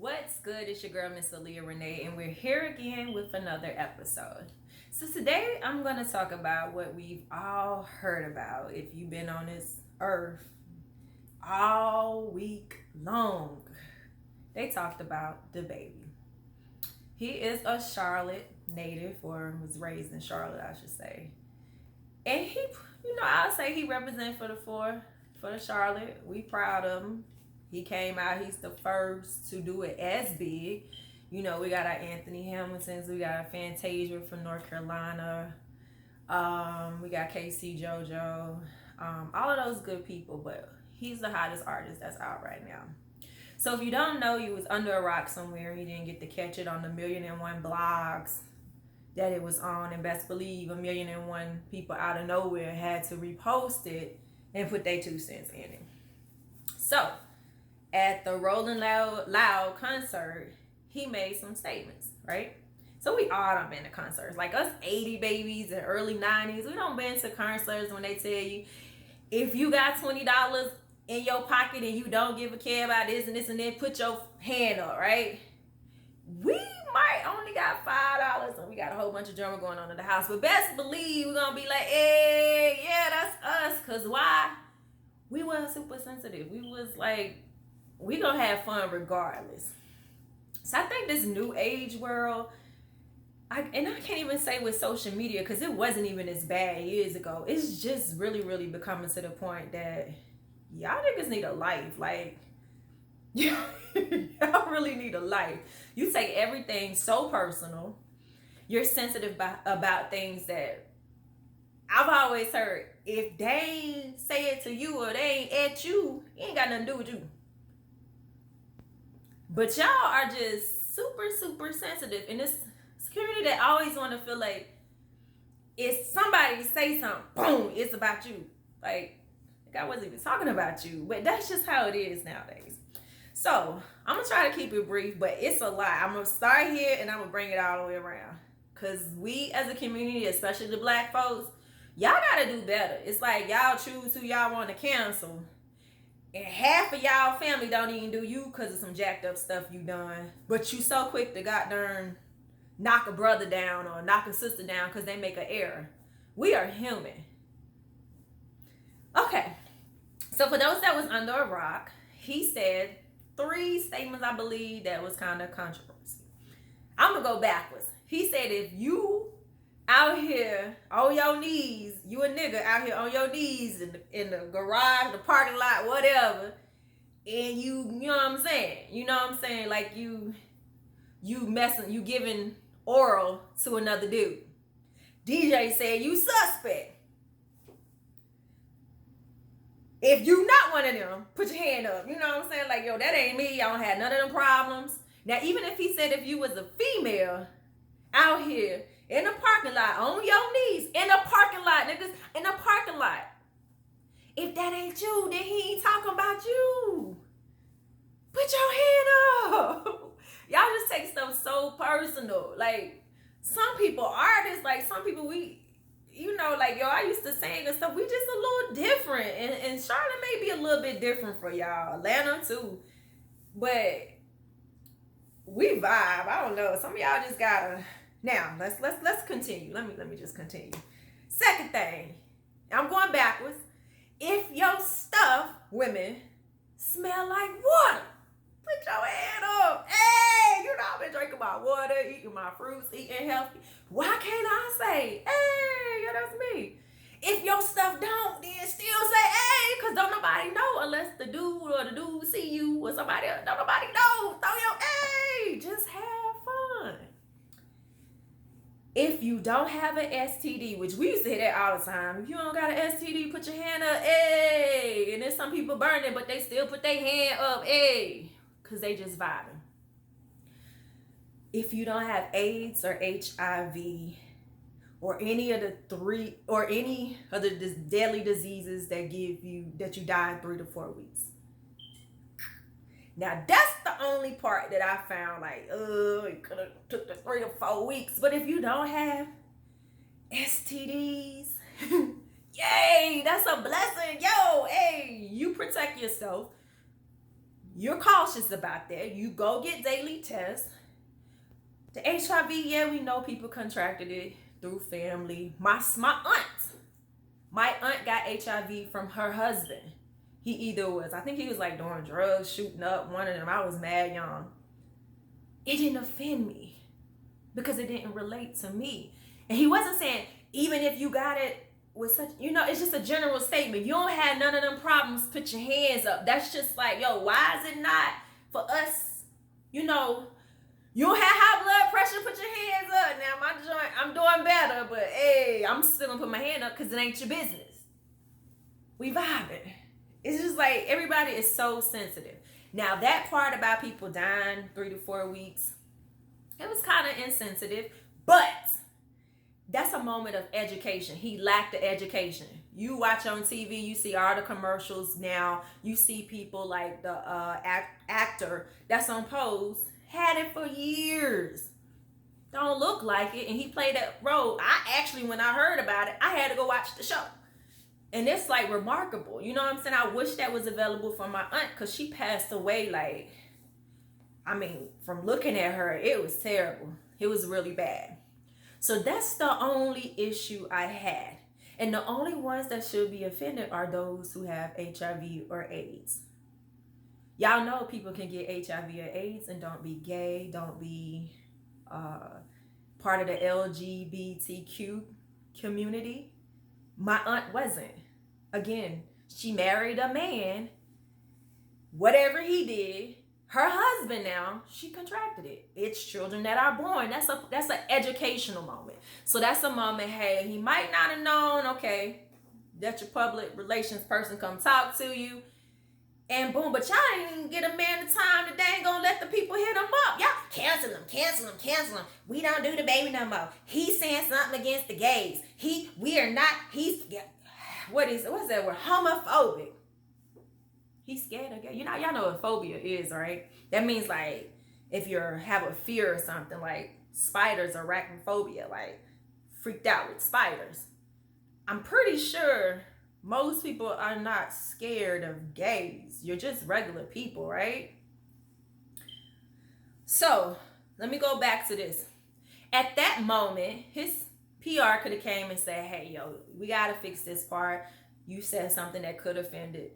What's good? It's your girl, Miss Aaliyah Renee, and we're here again with another episode. So today I'm going to talk about what we've all heard about if you've been on this earth all week long. They talked about DaBaby. He is a Charlotte native, or was raised in Charlotte, I should say. And he, I'll say he represents for the Charlotte. We proud of him. He came out, he's the first to do it as big. We got our Anthony Hamiltons, we got our Fantasia from North Carolina, we got KC JoJo, all of those good people, but he's the hottest artist that's out right now. So if you don't know, you was under a rock somewhere, you didn't get to catch it on the 1,000,001 blogs that it was on, and best believe 1,000,001 people out of nowhere had to repost it and put their 2 cents in it. So at the Rolling Loud concert, he made some statements, right? So we all done been to concerts. Like us 80 babies and early 90s, we done been to concerts when they tell you, if you got $20 in your pocket and you don't give a care about this and this and that, put your hand up, right? We might only got $5 and we got a whole bunch of drama going on in the house. But best believe we're going to be like, hey, yeah, that's us. Because why? We weren't super sensitive. We was like, we gonna have fun regardless. So I think this new age world, I can't even say with social media because it wasn't even as bad years ago. It's just really, really becoming to the point that y'all niggas need a life. Like, y'all really need a life. You take everything so personal. You're sensitive about things that I've always heard. If they ain't say it to you or they ain't at you, it ain't got nothing to do with you. But y'all are just super, super sensitive in this community that always want to feel like if somebody say something, boom, it's about you. Like I wasn't even talking about you, but that's just how it is nowadays. So I'm gonna try to keep it brief, but it's a lot. I'm gonna start here and I'm gonna bring it all the way around. Cause we as a community, especially the black folks, y'all gotta do better. It's like y'all choose who y'all want to cancel. And half of y'all family don't even do you because of some jacked up stuff you done. But you so quick to goddamn knock a brother down or knock a sister down because they make an error. We are human. Okay. So for those that was under a rock, he said 3 statements, I believe, that was kind of controversial. I'm going to go backwards. He said if you out here on your knees, you a nigga out here on your knees in the garage, the parking lot, whatever, and you know what I'm saying? Like you messing, you giving oral to another dude. DJ said you suspect. If you not one of them, put your hand up. You know what I'm saying? Like, yo, that ain't me. I don't have none of them problems. Now, even if he said if you was a female out here in the parking lot, on your knees, in the parking lot, niggas, in the parking lot. If that ain't you, then he ain't talking about you. Put your hand up. Y'all just take stuff so personal. Like, some people, artists, like some people like, yo, I used to sing and stuff. We just a little different. And Charlotte may be a little bit different for y'all. Atlanta too. But we vibe. I don't know. Some of y'all just gotta. Now, let's continue. Let me just continue. Second thing, I'm going backwards. If your stuff, women, smell like water, put your hand up. Hey, I've been drinking my water, eating my fruits, eating healthy. Why can't I say, hey, yeah, that's me? If your stuff don't, then still say, hey, because don't nobody know unless the dude or the dude see you or somebody else. Don't nobody know. Throw your, hey, just have fun. If you don't have an STD, which we used to hear that all the time. If you don't got an STD, put your hand up, hey. And there's some people burning, but they still put their hand up, hey. Because they just vibing. If you don't have AIDS or HIV or any of the 3 or any of the deadly diseases that you die in 3 to 4 weeks. Now that's the only part that I found like, it could have took the 3 to 4 weeks. But if you don't have STDs, yay, that's a blessing. Yo, hey, you protect yourself. you're cautious about that. You go get daily tests. The HIV, yeah, we know people contracted it through family. My aunt got HIV from her husband. He either was, I think he was like doing drugs, shooting up, one of them. I was mad young. It didn't offend me because it didn't relate to me. And he wasn't saying, even if you got it with such, it's just a general statement. You don't have none of them problems, put your hands up. That's just like, yo, why is it not for us, you don't have high blood pressure, put your hands up. Now, my joint, I'm doing better, but hey, I'm still gonna put my hand up because it ain't your business. We vibing. It's just like everybody is so sensitive. Now, that part about people dying 3 to 4 weeks, it was kind of insensitive, but that's a moment of education. He lacked the education. You watch on TV, you see all the commercials now. You see people like the actor that's on Pose, had it for years. Don't look like it, and he played that role. I actually, when I heard about it, I had to go watch the show. And it's like remarkable. You know what I'm saying? I wish that was available for my aunt because she passed away from looking at her, it was terrible. It was really bad. So that's the only issue I had. And the only ones that should be offended are those who have HIV or AIDS. Y'all know people can get HIV or AIDS and don't be gay, don't be part of the LGBTQ community. My aunt wasn't. Again, she married a man. Whatever he did, her husband now, she contracted it. It's children that are born. That's an educational moment. So that's a moment, hey, he might not have known, okay, that your public relations person come talk to you. And boom, but y'all ain't even get a man the time that they ain't gonna let the people hit him up. Y'all cancel him. We don't do the baby no more. He's saying something against the gays. What's that word? Homophobic. He's scared of gay. Y'all know what phobia is, right? That means like if you have a fear or something, like spiders, arachnophobia, like freaked out with spiders. I'm pretty sure most people are not scared of gays. You're just regular people, right? So let me go back to this. At that moment, his PR could have came and said, hey, yo, we got to fix this part. You said something that could have offended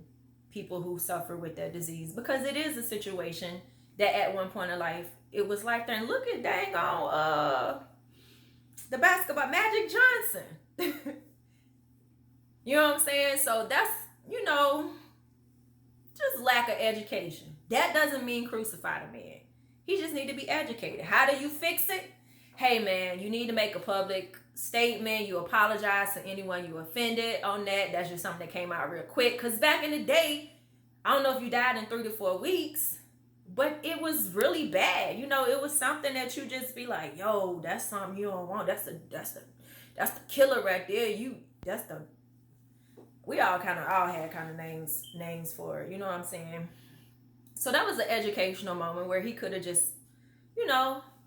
people who suffer with that disease, because it is a situation that at one point in life, it was like that. And look at dang on the basketball, Magic Johnson. You know what I'm saying? So that's, just lack of education. That doesn't mean crucify the man. He just need to be educated. How do you fix it? Hey, man, you need to make a public statement. You apologize to anyone you offended on that. That's just something that came out real quick. Because back in the day, I don't know if you died in 3 to 4 weeks, but it was really bad. It was something that you just be like, yo, that's something you don't want. That's the killer right there. We all had kind of names for it. You know what I'm saying? So that was an educational moment where he could have just,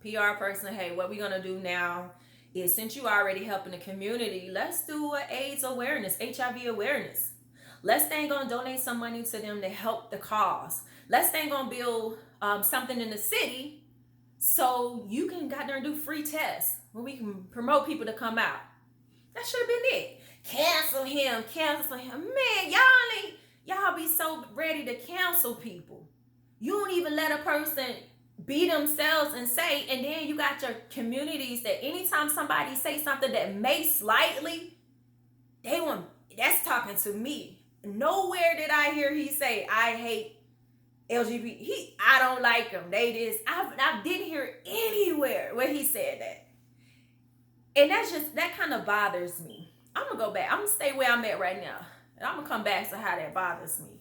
PR person, hey, what we going to do now is, since you already helping the community, let's do an AIDS awareness, HIV awareness. Let's go and donate some money to them to help the cause. Let's go and build something in the city so you can got there and do free tests where we can promote people to come out. That should have been it. Cancel him. Man, y'all be so ready to cancel people. You don't even let a person be themselves and say, and then you got your communities that anytime somebody say something that may slightly, that's talking to me. Nowhere did I hear he say, I hate LGBT. I don't like them. They this. I didn't hear anywhere where he said that. And that kind of bothers me. I'm going to go back. I'm going to stay where I'm at right now. And I'm going to come back to how that bothers me.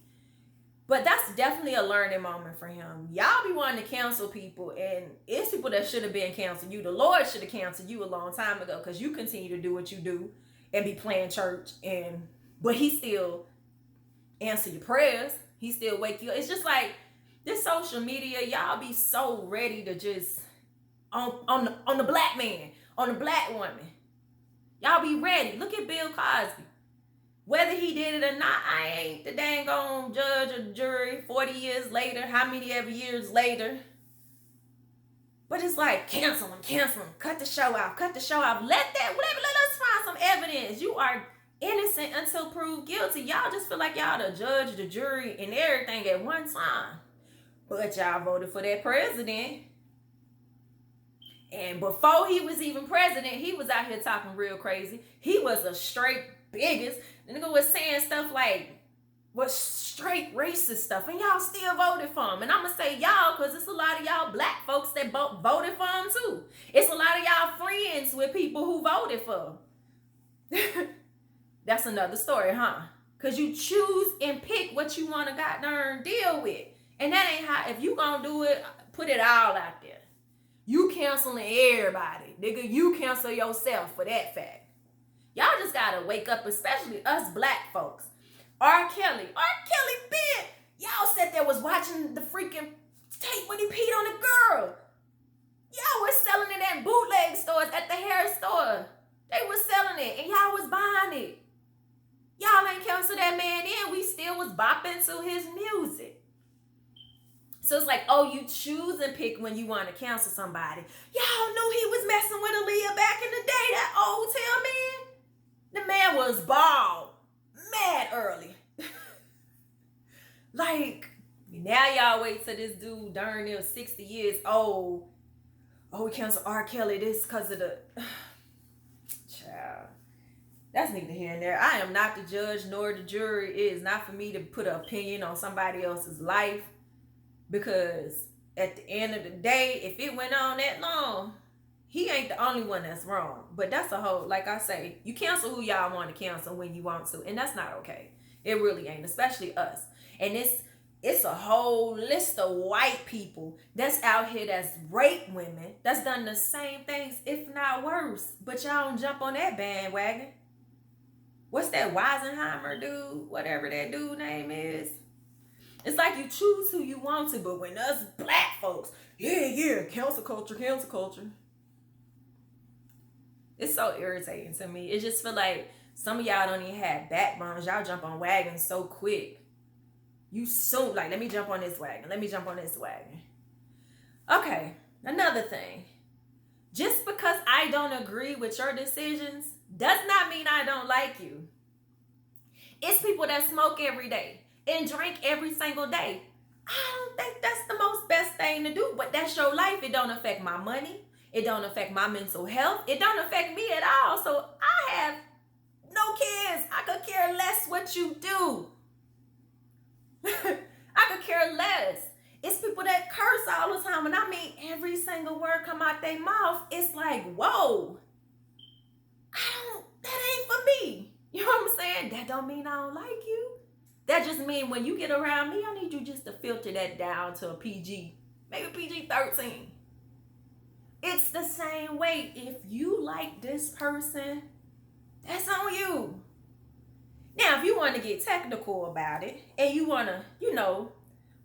But that's definitely a learning moment for him. Y'all be wanting to cancel people, and it's people that should have been canceled. The Lord should have canceled you a long time ago, because you continue to do what you do and be playing church, but he still answer your prayers. He still wake you up. It's just like this social media, y'all be so ready to just on the black man, on the black woman. Y'all be ready. Look at Bill Cosby. Whether he did it or not, I ain't the dang on judge or jury 40 years later, how many ever years later. But it's like, cancel him, cut the show off. Let us find some evidence. You are innocent until proved guilty. Y'all just feel like y'all the judge, the jury, and everything at one time. But y'all voted for that president. And before he was even president, he was out here talking real crazy. He was a straight biggest. The nigga was saying stuff like, was straight racist stuff, and y'all still voted for him. And I'm gonna say y'all because it's a lot of y'all black folks that voted for him too. It's a lot of y'all friends with people who voted for him. That's another story, huh? Because you choose and pick what you want to goddamn deal with. And that ain't how, if you gonna do it, put it all out there. You canceling everybody. Nigga, you cancel yourself for that fact. Y'all just gotta wake up, especially us black folks. R. Kelly, bitch. Y'all sat there was watching the freaking tape when he peed on a girl. Y'all was selling it at bootleg stores, at the hair store. They was selling it, and y'all was buying it. Y'all ain't cancel that man in. We still was bopping to his music. So it's like, oh, you choose and pick when you want to cancel somebody. Y'all knew he was messing with Aaliyah back in the day, that old tail man. The man was bald. Mad early. Like, now y'all wait till this dude darn near 60 years old. Oh, we cancel R. Kelly this because of the... Child. That's neither here and there. I am not the judge nor the jury. It is not for me to put an opinion on somebody else's life. Because at the end of the day, if it went on that long, he ain't the only one that's wrong. But that's a whole, like I say, you cancel who y'all want to cancel when you want to. And that's not okay. It really ain't, especially us. And it's a whole list of white people that's out here that's raped women, that's done the same things, if not worse. But y'all don't jump on that bandwagon. What's that Weisenheimer dude? Whatever that dude name is. It's like you choose who you want to, but when us black folks, cancel culture. It's so irritating to me. It just feel like some of y'all don't even have backbones. Y'all jump on wagons so quick. You soon, like, let me jump on this wagon. Okay, another thing. Just because I don't agree with your decisions does not mean I don't like you. It's people that smoke every day and drink every single day. I don't think that's the most best thing to do, but that's your life. It don't affect my money. It don't affect my mental health. It don't affect me at all. So I have no kids. I could care less what you do. I could care less. It's people that curse all the time. And I mean, every single word come out their mouth. It's like, whoa. That ain't for me. You know what I'm saying? That don't mean I don't like you. That just mean when you get around me, I need you just to filter that down to a PG. Maybe PG-13. It's the same way. If you like this person, that's on you. Now, if you want to get technical about it and you want to,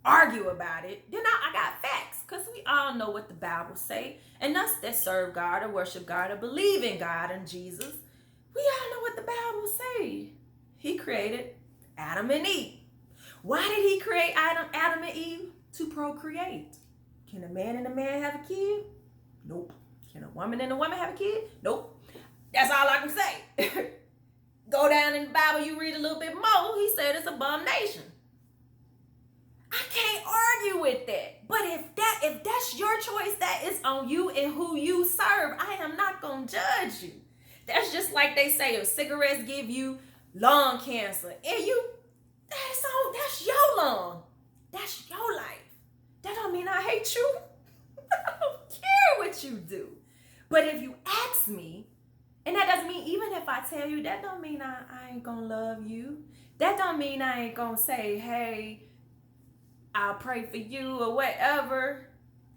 argue about it, then I got facts. Because we all know what the Bible say. And us that serve God or worship God or believe in God and Jesus, we all know what the Bible say. He created Adam and Eve. Why did he create Adam and Eve? To procreate. Can a man and a man have a kid? Nope. Can a woman and a woman have a kid? Nope. That's all I can say. Go down in the Bible, you read a little bit more. He said it's abomination. I can't argue with that. But if that's your choice, that is on you and who you serve. I am not gonna judge you. That's just like they say, if cigarettes give you lung cancer, and that's your lung. That's your life. That don't mean I hate you. I don't care what you do. But if you ask me, and that doesn't mean, even if I tell you, that don't mean I ain't gonna love you. That don't mean I ain't gonna say, hey, I'll pray for you or whatever.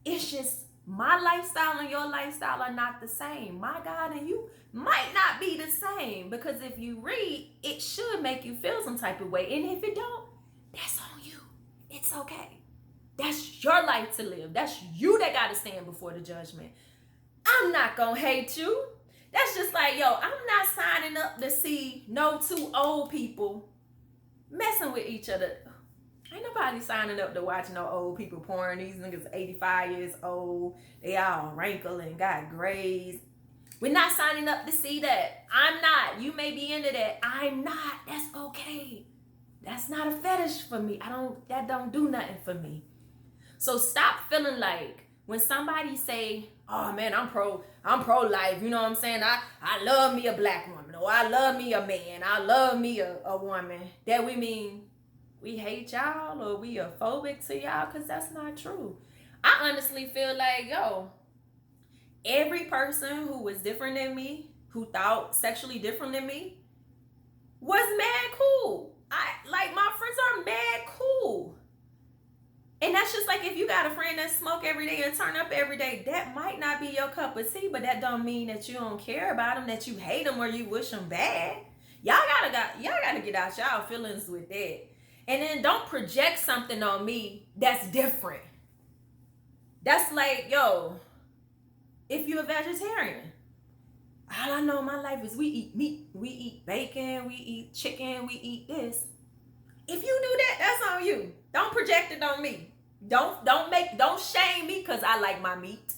It's just my lifestyle and your lifestyle are not the same. My God and you might not be the same, because if you read, it should make you feel some type of way. And if it don't, that's on you. It's okay. That's your life to live. That's you that got to stand before the judgment. I'm not going to hate you. That's just like, yo, I'm not signing up to see no two old people messing with each other. Ain't nobody signing up to watch no old people porn. These niggas 85 years old. They all wrinkled and got grays. We're not signing up to see that. I'm not. You may be into that. I'm not. That's okay. That's not a fetish for me. That don't do nothing for me. So stop feeling like when somebody say, oh man, I'm pro-life, you know what I'm saying? I love me a black woman, or I love me a man, I love me a woman, that we mean we hate y'all or we are phobic to y'all, because that's not true. I honestly feel like, yo, every person who was different than me, who thought sexually different than me, was mad cool. My friends are mad cool. And that's just like if you got a friend that smoke every day and turn up every day, that might not be your cup of tea, but that don't mean that you don't care about them, that you hate them or you wish them bad. Y'all gotta get out y'all feelings with that. And then don't project something on me that's different. That's like, yo, if you're a vegetarian, all I know in my life is we eat meat, we eat bacon, we eat chicken, we eat this. If you do that, that's on you. Don't project it on me. Don't shame me because I like my meat.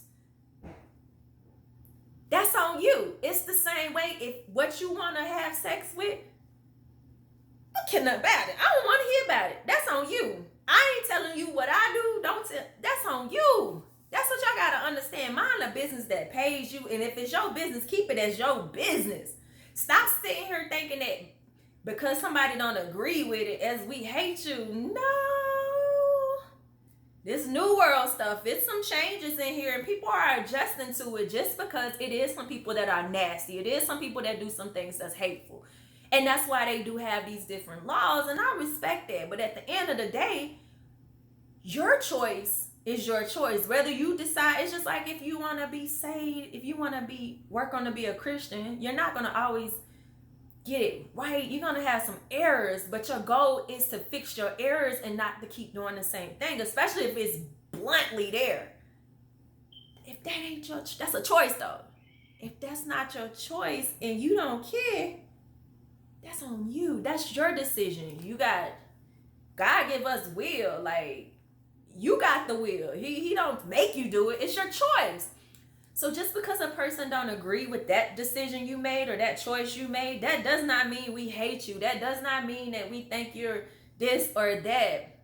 That's on you. It's the same way if what you want to have sex with, I don't care nothing about it. I don't want to hear about it. That's on you. I ain't telling you what I do. That's on you. That's what y'all got to understand. Mind a business that pays you. And if it's your business, keep it as your business. Stop sitting here thinking that because somebody don't agree with it as we hate you. No. This new world stuff, it's some changes in here and people are adjusting to it just because it is some people that are nasty. It is some people that do some things that's hateful. And that's why they do have these different laws, and I respect that. But at the end of the day, your choice is your choice. Whether you decide, it's just like if you want to be saved, if you want to work on to be a Christian, you're not going to always get it right. You're going to have some errors, but your goal is to fix your errors and not to keep doing the same thing, especially if it's bluntly there. If that ain't that's a choice though. If that's not your choice and you don't care, that's on you. That's your decision. God give us will. Like, you got the will. He don't make you do it. It's your choice. So just because a person don't agree with that decision you made or that choice you made, that does not mean we hate you. That does not mean that we think you're this or that.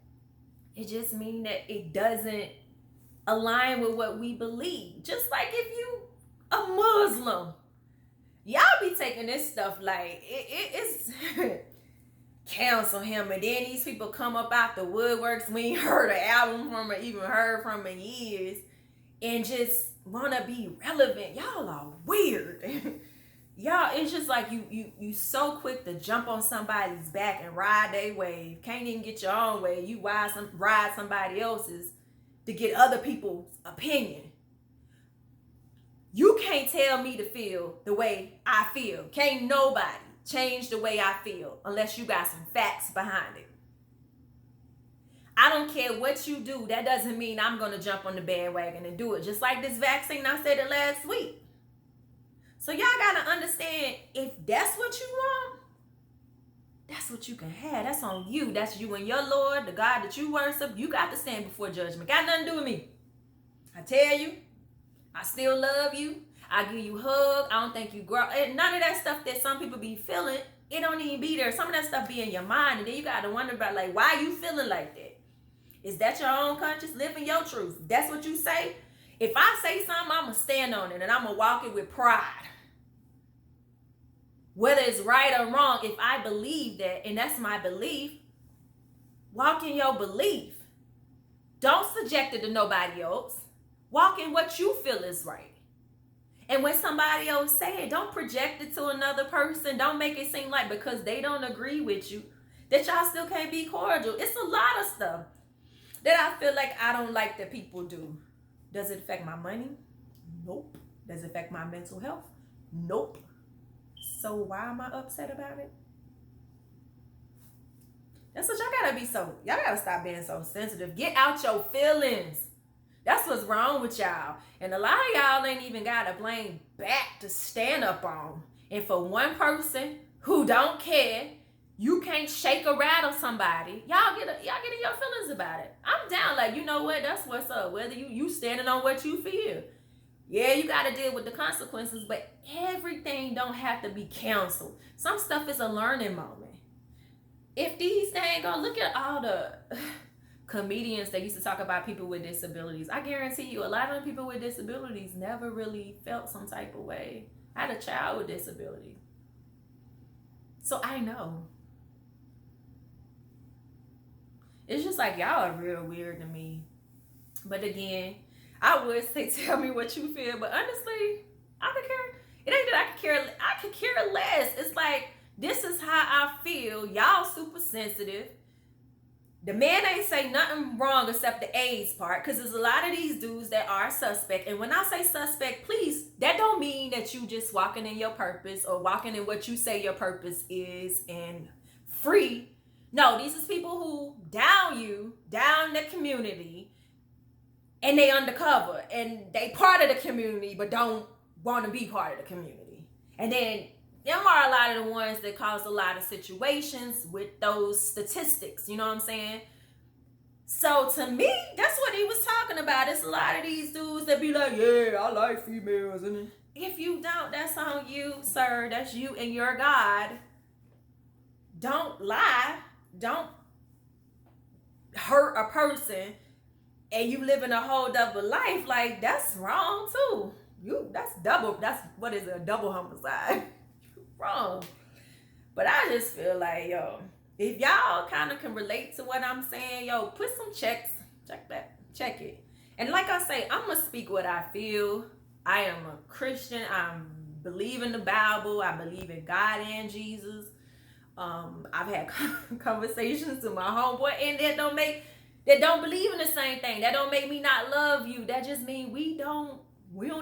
It just means that it doesn't align with what we believe. Just like if you a Muslim, y'all be taking this stuff like it's cancel him, and then these people come up out the woodworks. We ain't heard an album from or even heard from in years, and just want to be relevant. Y'all are weird. Y'all, it's just like you so quick to jump on somebody's back and ride their wave. Can't even get your own way. You ride somebody else's to get other people's opinion. You can't tell me to feel the way I feel. Can't nobody change the way I feel unless you got some facts behind it. I don't care what you do. That doesn't mean I'm going to jump on the bandwagon and do it. Just like this vaccine, I said it last week. So y'all got to understand, if that's what you want, that's what you can have. That's on you. That's you and your Lord, the God that you worship. You got to stand before judgment. Got nothing to do with me. I tell you, I still love you. I give you a hug. I don't think you grow. None of that stuff that some people be feeling, it don't even be there. Some of that stuff be in your mind. And then you got to wonder about, like, why you feeling like that? Is that your own conscience? Living your truth. That's what you say. If I say something, I'm going to stand on it. And I'm going to walk it with pride. Whether it's right or wrong, if I believe that, and that's my belief, walk in your belief. Don't subject it to nobody else. Walk in what you feel is right. And when somebody else say it, don't project it to another person. Don't make it seem like because they don't agree with you that y'all still can't be cordial. It's a lot of stuff that I feel like I don't like that people do. Does it affect my money? Nope. Does it affect my mental health? Nope. So why am I upset about it? That's what y'all gotta be y'all gotta stop being so sensitive. Get out your feelings. That's what's wrong with y'all. And a lot of y'all ain't even got a blame back to stand up on. And for one person who don't care, you can't shake or rattle somebody. Y'all get in your feelings about it. I'm down, like, you know what? That's what's up. Whether you standing on what you feel. Yeah, you got to deal with the consequences, but everything don't have to be canceled. Some stuff is a learning moment. If these dang go, look at all the comedians that used to talk about people with disabilities. I guarantee you, a lot of the people with disabilities never really felt some type of way. I had a child with disability. So I know. It's just like, y'all are real weird to me. But again, I would say tell me what you feel. But honestly, I could care. It ain't that I could care less. It's like, this is how I feel. Y'all super sensitive. The man ain't say nothing wrong except the AIDS part. Because there's a lot of these dudes that are suspect. And when I say suspect, please, that don't mean that you just walking in your purpose or walking in what you say your purpose is and free. No, these is people who down the community, and they undercover, and they part of the community, but don't want to be part of the community. And then them are a lot of the ones that cause a lot of situations with those statistics. You know what I'm saying? So to me, that's what he was talking about. It's a lot of these dudes that be like, yeah, I like females. And if you don't, that's on you, sir. That's you and your God. Don't lie. Don't hurt a person, and you living a whole double life. Like, that's wrong too. That's what is it, a double homicide? Wrong. But I just feel like, yo, if y'all kind of can relate to what I'm saying, yo, put some check it. And like I say, I'm gonna speak what I feel. I am a Christian. I believe in the Bible. I believe in God and Jesus. I've had conversations with my homeboy, and that don't believe in the same thing. That don't make me not love you. That just means we don't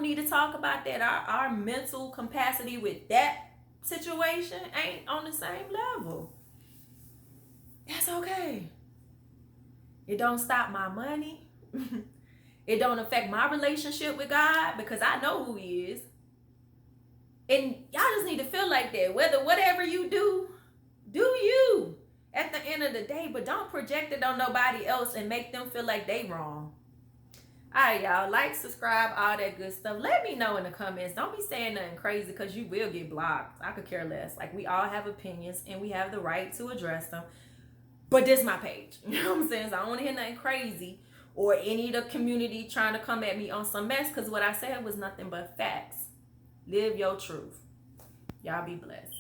need to talk about that. Our mental capacity with that situation ain't on the same level. That's okay. It don't stop my money. It don't affect my relationship with God, because I know who He is. And y'all just need to feel like that. Whatever you do you at the end of the day, but don't project it on nobody else and make them feel like they wrong. All right, y'all, like, subscribe, all that good stuff. Let me know in the comments. Don't be saying nothing crazy, because you will get blocked. I could care less. Like, we all have opinions and we have the right to address them. But this is my page. You know what I'm saying? So I don't want to hear nothing crazy or any of the community trying to come at me on some mess, because what I said was nothing but facts. Live your truth. Y'all be blessed.